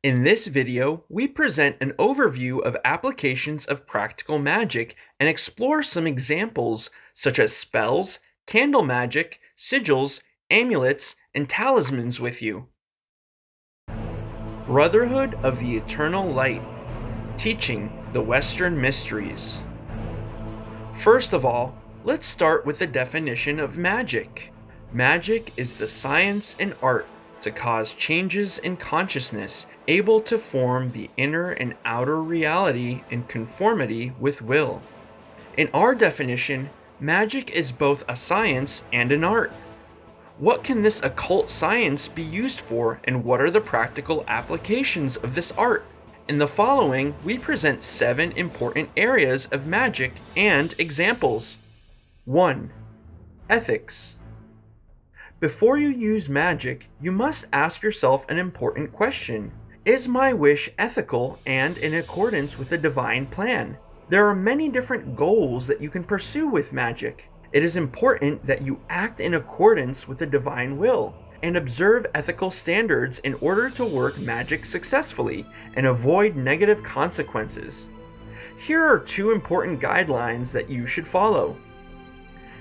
In this video, we present an overview of applications of practical magic and explore some examples such as spells, candle magic, sigils, amulets, and talismans with you. Brotherhood of the Eternal Light, teaching the Western mysteries. First of all, let's start with the definition of magic. Magic is the science and art to cause changes in consciousness, able to form the inner and outer reality in conformity with will. In our definition, magic is both a science and an art. What can this occult science be used for, and what are the practical applications of this art? In the following, we present 7 important areas of magic and examples. 1. Ethics. Before you use magic, you must ask yourself an important question. Is my wish ethical and in accordance with the divine plan? There are many different goals that you can pursue with magic. It is important that you act in accordance with the divine will and observe ethical standards in order to work magic successfully and avoid negative consequences. Here are 2 important guidelines that you should follow.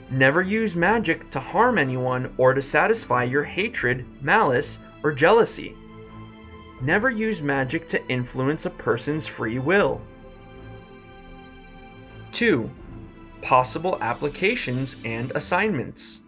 Never use magic to harm anyone or to satisfy your hatred, malice, or jealousy. Never use magic to influence a person's free will. 2. Possible applications and assignments.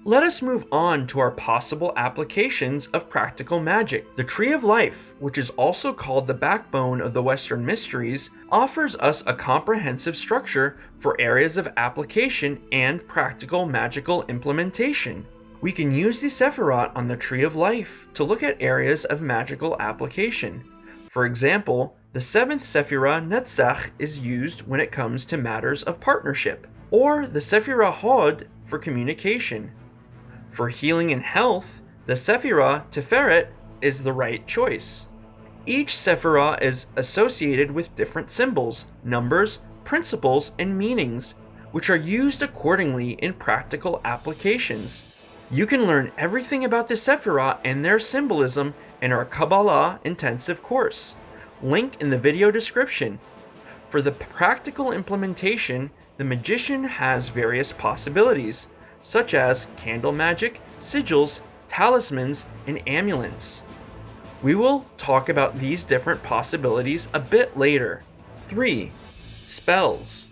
Let us move on to our possible applications of practical magic. The Tree of Life, which is also called the backbone of the Western mysteries, offers us a comprehensive structure for areas of application and practical magical implementation. We can use the Sephirot on the Tree of Life to look at areas of magical application. For example, the 7th Sephirah Netzach is used when it comes to matters of partnership, or the Sephirah Hod for communication. For healing and health, the Sephirah Tiferet is the right choice. Each Sephirah is associated with different symbols, numbers, principles, and meanings, which are used accordingly in practical applications. You can learn everything about the Sephirah and their symbolism in our Kabbalah intensive course. Link in the video description. For the practical implementation, the magician has various possibilities, such as candle magic, sigils, talismans, and amulets. We will talk about these different possibilities a bit later. 3. Spells.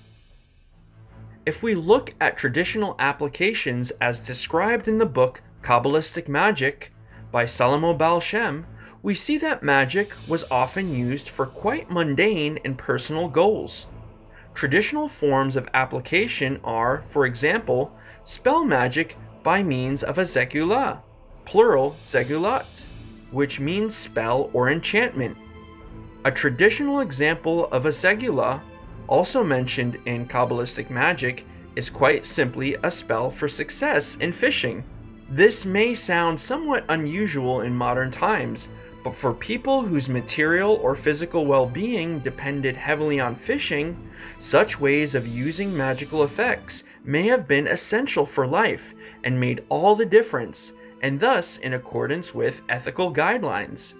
If we look at traditional applications as described in the book Kabbalistic Magic by Salomo Baal-Shem, we see that magic was often used for quite mundane and personal goals. Traditional forms of application are, for example, spell magic by means of a zegulah, plural zegulat, which means spell or enchantment. A traditional example of a zegulah, also mentioned in Kabbalistic magic, is quite simply a spell for success in fishing. This may sound somewhat unusual in modern times, but for people whose material or physical well-being depended heavily on fishing, such ways of using magical effects may have been essential for life and made all the difference, and thus in accordance with ethical guidelines.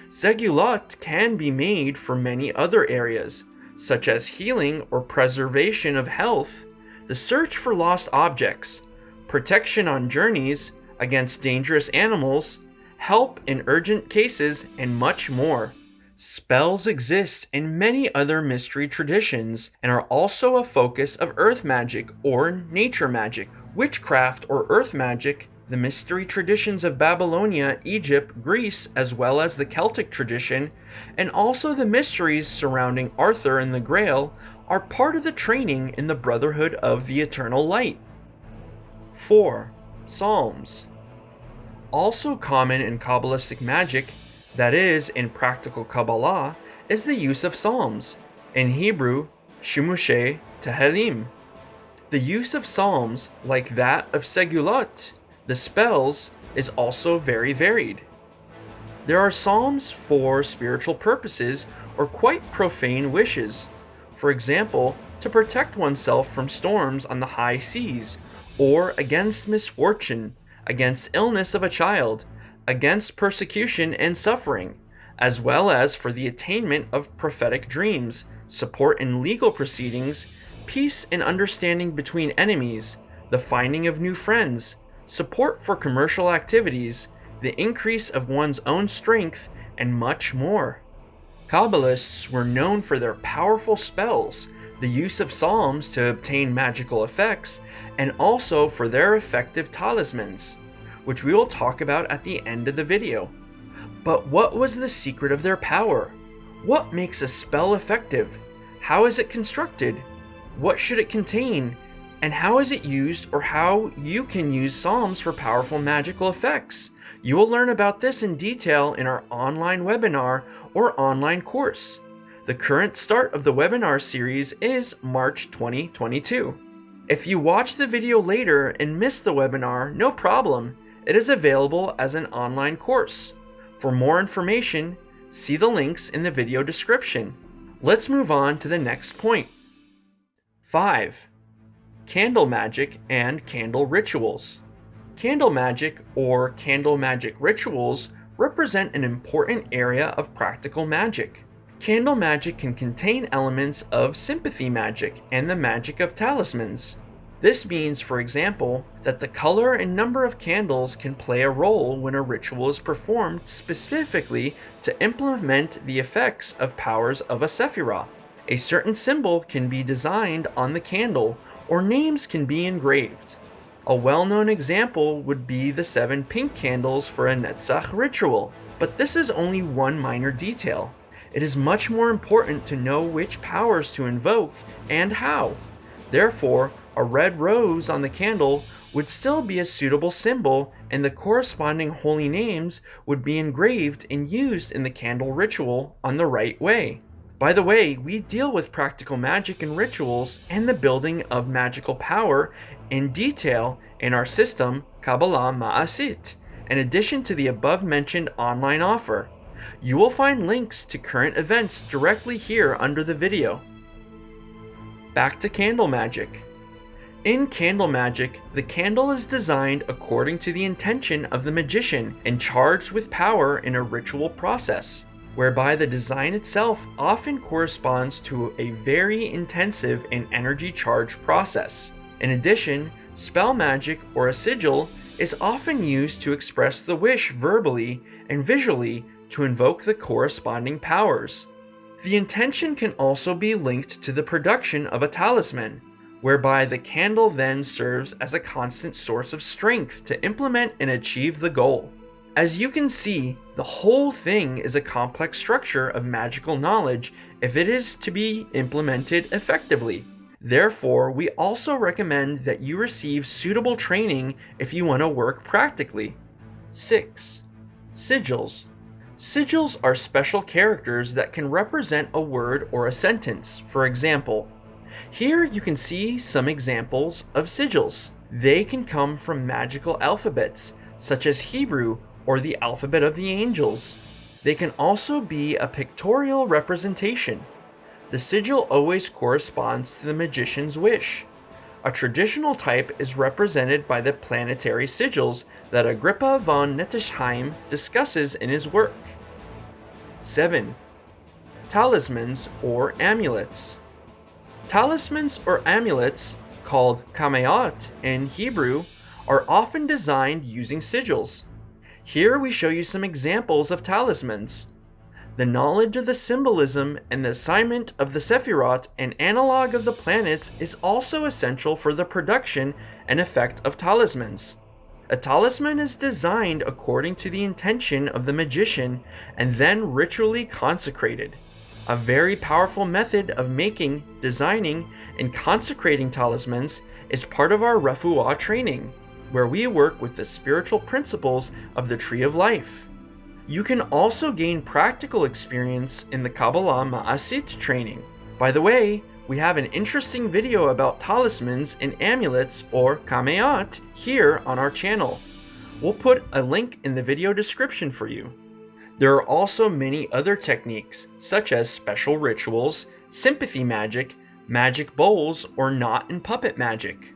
Zegulat can be made for many other areas, such as healing or preservation of health, the search for lost objects, protection on journeys, against dangerous animals, help in urgent cases, and much more. Spells exist in many other mystery traditions and are also a focus of earth magic or nature magic, witchcraft or earth magic, the mystery traditions of Babylonia, Egypt, Greece, as well as the Celtic tradition, and also the mysteries surrounding Arthur and the Grail are part of the training in the Brotherhood of the Eternal Light. 4. Psalms. Also common in Kabbalistic magic, that is, in practical Kabbalah, is the use of psalms, in Hebrew, Shimushe Tehillim. The use of psalms, like that of Segulat, the spells, is also very varied. There are psalms for spiritual purposes or quite profane wishes, for example, to protect oneself from storms on the high seas, or against misfortune, against illness of a child, against persecution and suffering, as well as for the attainment of prophetic dreams, support in legal proceedings, peace and understanding between enemies, the finding of new friends, support for commercial activities, the increase of one's own strength, and much more. Kabbalists were known for their powerful spells, the use of psalms to obtain magical effects, and also for their effective talismans, which we will talk about at the end of the video. But what was the secret of their power? What makes a spell effective? How is it constructed? What should it contain? And how is it used, or how you can use psalms for powerful magical effects? You will learn about this in detail in our online webinar or online course. The current start of the webinar series is March 2022. If you watch the video later and miss the webinar, no problem. It is available as an online course. For more information, see the links in the video description. Let's move on to the next point. 5. Candle magic and candle rituals. Candle magic or candle magic rituals represent an important area of practical magic. Candle magic can contain elements of sympathy magic and the magic of talismans. This means, for example, that the color and number of candles can play a role when a ritual is performed specifically to implement the effects of powers of a sephirah. A certain symbol can be designed on the candle, or names can be engraved. A well-known example would be the 7 pink candles for a Netzach ritual, but this is only one minor detail. It is much more important to know which powers to invoke and how. Therefore, a red rose on the candle would still be a suitable symbol, and the corresponding holy names would be engraved and used in the candle ritual on the right way. By the way, we deal with practical magic and rituals and the building of magical power in detail in our system, Kabbalah Ma'asit, in addition to the above-mentioned online offer. You will find links to current events directly here under the video. Back to candle magic. In candle magic, the candle is designed according to the intention of the magician and charged with power in a ritual process, whereby the design itself often corresponds to a very intensive and energy-charged process. In addition, spell magic or a sigil is often used to express the wish verbally and visually to invoke the corresponding powers. The intention can also be linked to the production of a talisman, whereby the candle then serves as a constant source of strength to implement and achieve the goal. As you can see, the whole thing is a complex structure of magical knowledge if it is to be implemented effectively. Therefore, we also recommend that you receive suitable training if you want to work practically. 6. Sigils. Sigils are special characters that can represent a word or a sentence. For example, here you can see some examples of sigils. They can come from magical alphabets, such as Hebrew or the alphabet of the angels. They can also be a pictorial representation. The sigil always corresponds to the magician's wish. A traditional type is represented by the planetary sigils that Agrippa von Nettesheim discusses in his work. 7. Talismans or amulets. Talismans or amulets, called kameot in Hebrew, are often designed using sigils. Here we show you some examples of talismans. The knowledge of the symbolism and the assignment of the Sephirot and analog of the planets is also essential for the production and effect of talismans. A talisman is designed according to the intention of the magician and then ritually consecrated. A very powerful method of making, designing, and consecrating talismans is part of our refuah training, where we work with the spiritual principles of the Tree of Life. You can also gain practical experience in the Kabbalah Ma'asit training. By the way, we have an interesting video about talismans and amulets or kameot here on our channel. We'll put a link in the video description for you. There are also many other techniques, such as special rituals, sympathy magic, magic bowls, or knot and puppet magic.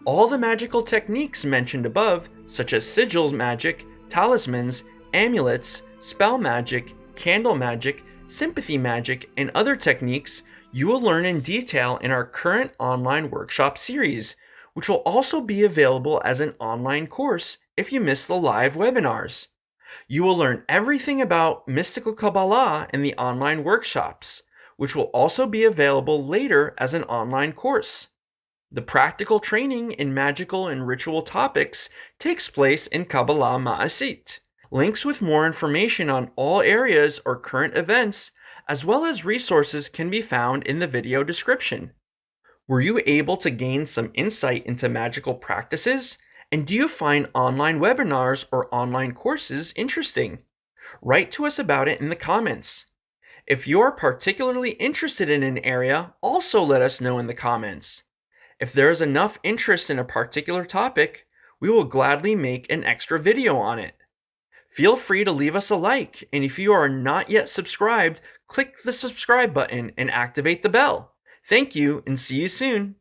All the magical techniques mentioned above, such as sigil magic, talismans, amulets, spell magic, candle magic, sympathy magic, and other techniques you will learn in detail in our current online workshop series, which will also be available as an online course if you miss the live webinars. You will learn everything about mystical Kabbalah in the online workshops, which will also be available later as an online course. The practical training in magical and ritual topics takes place in Kabbalah Ma'asit. Links with more information on all areas or current events, as well as resources, can be found in the video description. Were you able to gain some insight into magical practices? And do you find online webinars or online courses interesting? Write to us about it in the comments. If you're particularly interested in an area, also let us know in the comments. If there is enough interest in a particular topic, we will gladly make an extra video on it. Feel free to leave us a like, and if you are not yet subscribed, click the subscribe button and activate the bell. Thank you, and see you soon.